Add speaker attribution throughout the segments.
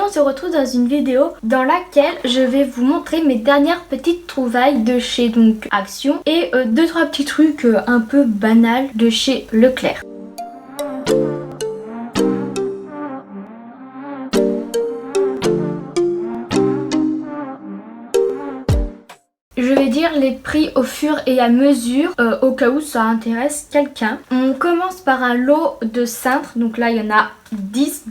Speaker 1: on se retrouve dans une vidéo dans laquelle je vais vous montrer mes dernières petites trouvailles de chez donc Action et 2-3 petits trucs un peu banals de chez Leclerc. Je vais dire les prix au fur et à mesure au cas où ça intéresse quelqu'un. On commence par un lot de cintres, donc là il y en a 10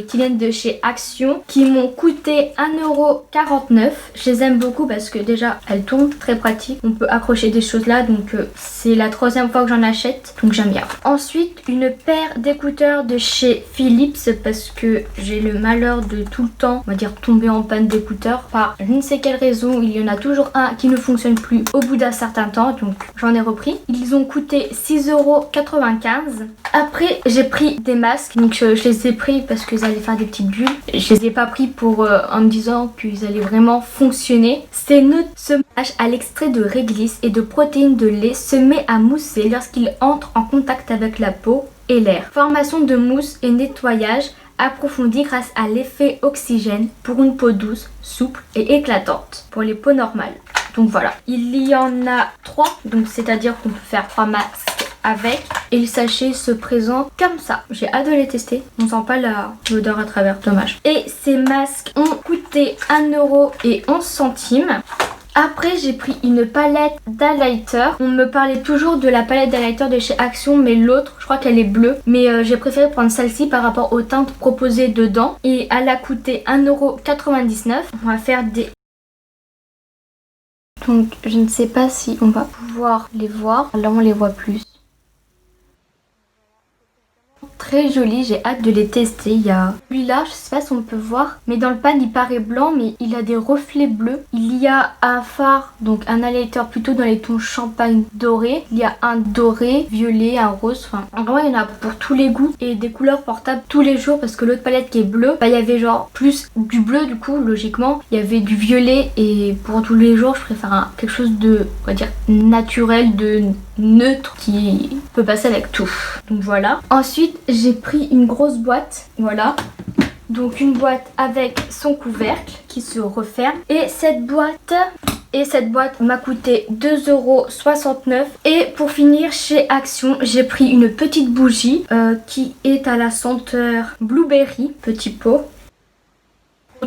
Speaker 1: qui viennent de chez Action qui m'ont coûté 1,49€. Je les aime beaucoup parce que déjà elles tournent, très pratique. On peut accrocher des choses là, donc c'est la 3e fois que j'en achète, donc j'aime bien. Ensuite une paire d'écouteurs de chez Philips parce que j'ai le malheur de tout le temps, on va dire, tomber en panne d'écouteurs. Par je ne sais quelle raison, il y en a toujours un qui ne fonctionne plus au bout d'un certain temps, donc j'en ai repris. Ils ont coûté 6,95€. Après j'ai pris des masques, donc je les ai pris parce qu'ils allaient faire des petites bulles. Je les ai pas pris pour en me disant qu'ils allaient vraiment fonctionner. Ces nœuds semage à l'extrait de réglisse et de protéines de lait se met à mousser lorsqu'il entre en contact avec la peau et l'air. Formation de mousse et nettoyage approfondi grâce à l'effet oxygène pour une peau douce, souple et éclatante pour les peaux normales. Donc voilà, il y en a 3, donc c'est-à-dire qu'on peut faire 3 masques avec, et le sachet se présente comme ça. J'ai hâte de les tester. On sent pas l'odeur à travers, dommage. Et ces masques ont coûté 1,11€. Après j'ai pris une palette d'highlighter. On me parlait toujours de la palette d'highlighter de chez Action, mais l'autre je crois qu'elle est bleue. Mais j'ai préféré prendre celle-ci par rapport aux teintes proposées dedans. Et elle a coûté 1,99€. On va faire des... Donc je ne sais pas si on va pouvoir les voir. Là on les voit plus. Très joli, j'ai hâte de les tester. Il y a celui-là, je sais pas si on peut voir, mais dans le pan il paraît blanc mais il a des reflets bleus. Il y a un fard, donc un highlighter plutôt dans les tons champagne doré. Il y a un doré, violet, un rose, enfin vraiment il y en a pour tous les goûts et des couleurs portables tous les jours parce que l'autre palette qui est bleue, bah il y avait genre plus du bleu du coup logiquement. Il y avait du violet et pour tous les jours je préfère quelque chose de, on va dire, naturel, de neutre qui peut passer avec tout. Donc voilà. Ensuite j'ai pris une grosse boîte, voilà. Donc une boîte avec son couvercle qui se referme. Et cette boîte m'a coûté 2,69€. Et pour finir chez Action, j'ai pris une petite bougie qui est à la senteur blueberry, petit pot.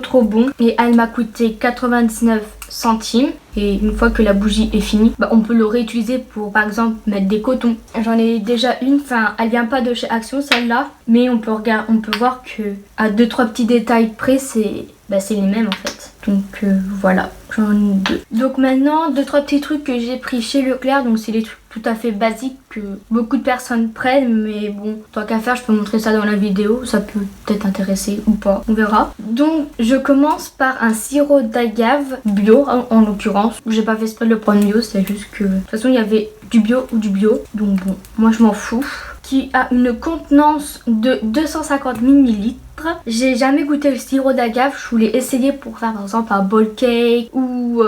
Speaker 1: Trop bon, et elle m'a coûté 99 centimes. Et une fois que la bougie est finie, bah on peut le réutiliser pour par exemple mettre des cotons. J'en ai déjà une, enfin elle vient pas de chez Action celle-là, mais on peut voir que à 2-3 petits détails près c'est les mêmes en fait. Donc voilà, j'en ai 2. Donc maintenant 2-3 petits trucs que j'ai pris chez Leclerc. Donc c'est des trucs tout à fait basiques que beaucoup de personnes prennent, mais bon, tant qu'à faire je peux montrer ça dans la vidéo, ça peut peut-être intéresser ou pas, on verra. Donc je commence par un sirop d'agave bio en l'occurrence. J'ai pas fait exprès de le prendre bio, c'est juste que de toute façon il y avait du bio ou du bio, donc bon, moi je m'en fous. Qui a une contenance de 250 ml. J'ai jamais goûté le sirop d'agave, je voulais essayer pour faire par exemple un bowl cake ou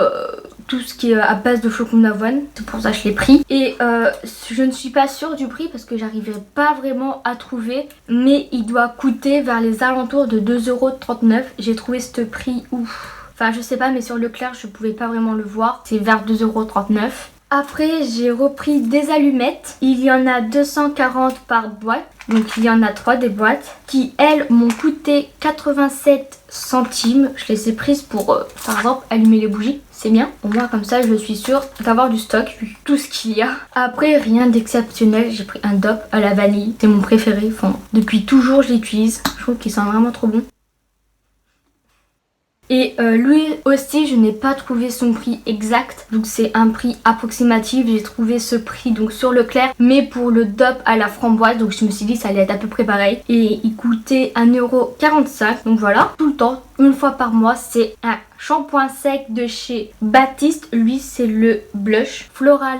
Speaker 1: tout ce qui est à base de flocons d'avoine, c'est pour ça que je l'ai pris. Et je ne suis pas sûre du prix parce que j'arriverai pas vraiment à trouver, mais il doit coûter vers les alentours de 2,39€. J'ai trouvé ce prix ouf. Enfin je sais pas, mais sur Leclerc je pouvais pas vraiment le voir, c'est vers 2,39€. Après j'ai repris des allumettes, il y en a 240 par boîte, donc il y en a 3 des boîtes qui elles m'ont coûté 87 centimes. Je les ai prises pour par exemple allumer les bougies, c'est bien, au moins comme ça je suis sûre d'avoir du stock vu tout ce qu'il y a. Après rien d'exceptionnel, j'ai pris un DOP à la vanille, c'est mon préféré, enfin depuis toujours je l'utilise, je trouve qu'il sent vraiment trop bon. Et lui aussi je n'ai pas trouvé son prix exact, donc c'est un prix approximatif. J'ai trouvé ce prix donc sur Leclerc, mais pour le DOP à la framboise, donc je me suis dit ça allait être à peu près pareil. Et il coûtait 1,45€, donc voilà. Tout le temps, une fois par mois, c'est un shampoing sec de chez Baptiste. Lui c'est le blush floral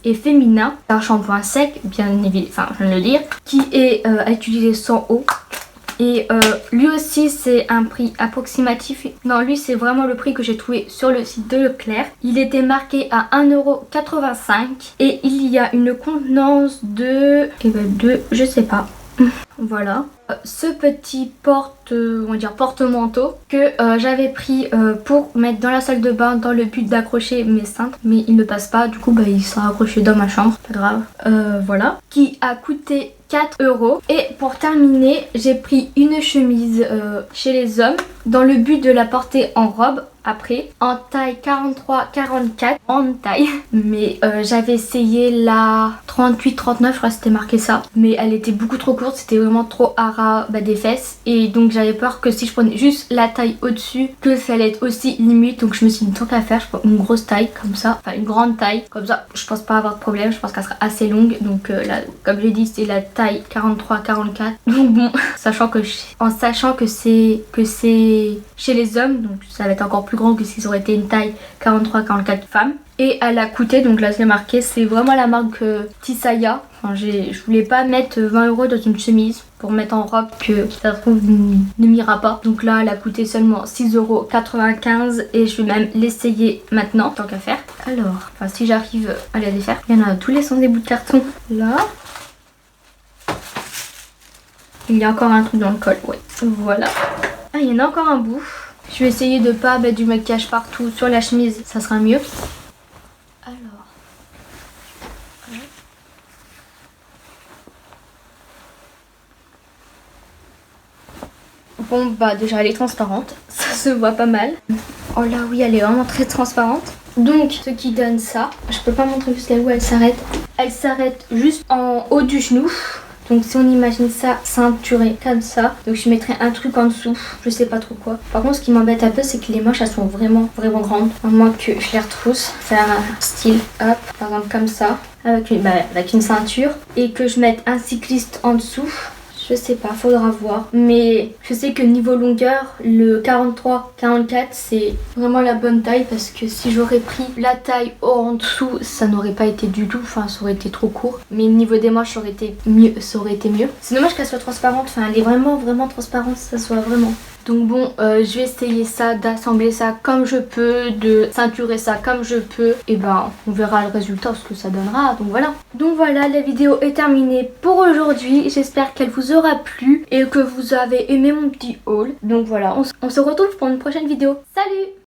Speaker 1: et féminin. C'est un shampoing sec, bien évidemment, enfin je viens de le dire, qui est à utiliser sans eau. Et lui aussi c'est un prix approximatif. Non, lui c'est vraiment le prix que j'ai trouvé sur le site de Leclerc. Il était marqué à 1,85€ et il y a une contenance de... je sais pas. Voilà. ce petit on va dire porte-manteau que j'avais pris pour mettre dans la salle de bain dans le but d'accrocher mes cintres, mais il ne passe pas, du coup bah il sera accroché dans ma chambre, pas grave. Voilà, qui a coûté 4 €. Et pour terminer, j'ai pris une chemise chez les hommes dans le but de la porter en robe après, en taille 43-44, grande taille. Mais j'avais essayé la 38-39, je crois que c'était marqué ça. Mais elle était beaucoup trop courte, c'était vraiment trop à ras des fesses. Et donc j'avais peur que si je prenais juste la taille au-dessus, que ça allait être aussi limite. Donc je me suis dit tant qu'à faire, je prends une grosse taille comme ça, enfin une grande taille. Comme ça, je pense pas avoir de problème, je pense qu'elle sera assez longue. Donc là, comme j'ai dit, c'est la taille 43-44. Donc bon, en sachant que c'est chez les hommes, donc ça va être encore plus grand que si ça aurait été une taille 43-44 femmes. Et elle a coûté, donc là c'est marqué, c'est vraiment la marque Tisaya. Enfin, je voulais pas mettre 20 € dans une chemise pour mettre en robe que ça se trouve ne m'ira pas. Donc là elle a coûté seulement 6,95 € et je vais même l'essayer maintenant tant qu'à faire. Alors, enfin si j'arrive à la défaire, il y en a tous les sens des bouts de carton là. Il y a encore un truc dans le col, ouais. Voilà. Ah, il y en a encore un bout. Je vais essayer de pas mettre du maquillage partout sur la chemise, ça sera mieux. Alors. Bon bah déjà elle est transparente, ça se voit pas mal. Oh là oui, elle est vraiment très transparente. Donc ce qui donne ça, je peux pas montrer jusqu'à où elle s'arrête. Elle s'arrête juste en haut du genou. Donc si on imagine ça ceinturé comme ça, donc je mettrai un truc en dessous, je sais pas trop quoi. Par contre ce qui m'embête un peu c'est que les manches elles sont vraiment grandes. À moins que je les retrousse, faire un style hop, par exemple comme ça, avec une ceinture. Et que je mette un cycliste en dessous. Je sais pas, faudra voir. Mais je sais que niveau longueur, le 43-44 c'est vraiment la bonne taille. Parce que si j'aurais pris la taille en dessous, ça n'aurait pas été du tout. Enfin, ça aurait été trop court. Mais niveau des manches, ça aurait été mieux. C'est dommage qu'elle soit transparente. Enfin, elle est vraiment transparente. Ça soit vraiment. Donc bon, je vais essayer ça, d'assembler ça comme je peux, de ceinturer ça comme je peux. Et ben, on verra le résultat, ce que ça donnera. Donc voilà, la vidéo est terminée pour aujourd'hui. J'espère qu'elle vous aura plu et que vous avez aimé mon petit haul. Donc voilà, on se retrouve pour une prochaine vidéo. Salut!